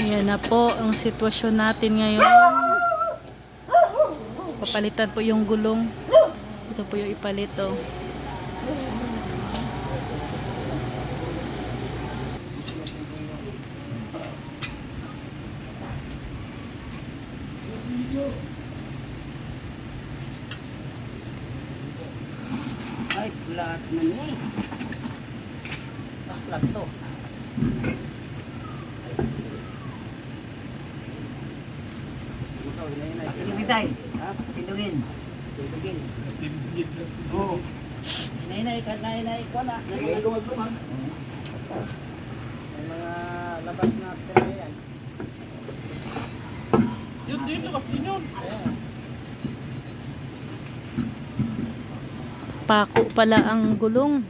Yan na po ang sitwasyon natin ngayon. Papalitan po yung gulong. Ito po yung ipalit, oh. Ay, flat na niya. Flat to. Pakilugin tayo. Ha? Pakilugin. Pakilugin. Oo. Nainay ko na. May mga labas na pera yan. Yun din, labas din yun. Pako pala ang gulong.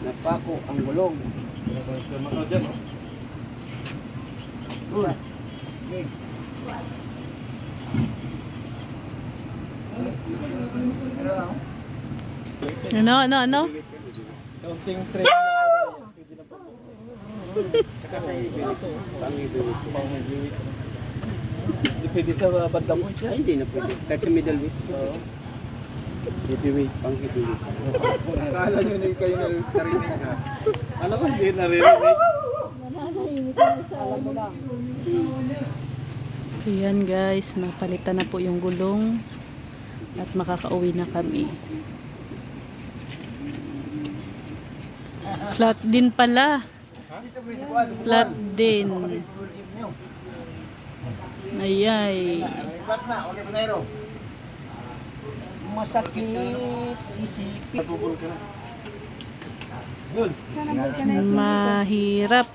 Napako ang gulong. Uy. Okay. Ano? Counting 3. Saka sa ibilit. Pang-ibilit. Hindi pwede sa bandang mo. Ay, hindi na pwede. Kahit sa middleweight. Heavyweight. Pang-ibilit. Akala nyo na kayo narinig ha? Alam ko hindi naririnig. Alam mo lang. Ayan guys, napalitan na po yung gulong. At makakauwi na kami. Flat din pala. Flat din. Ayay. Masakit isipin. Mahirap.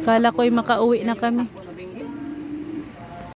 Kala ko'y makauwi na kami.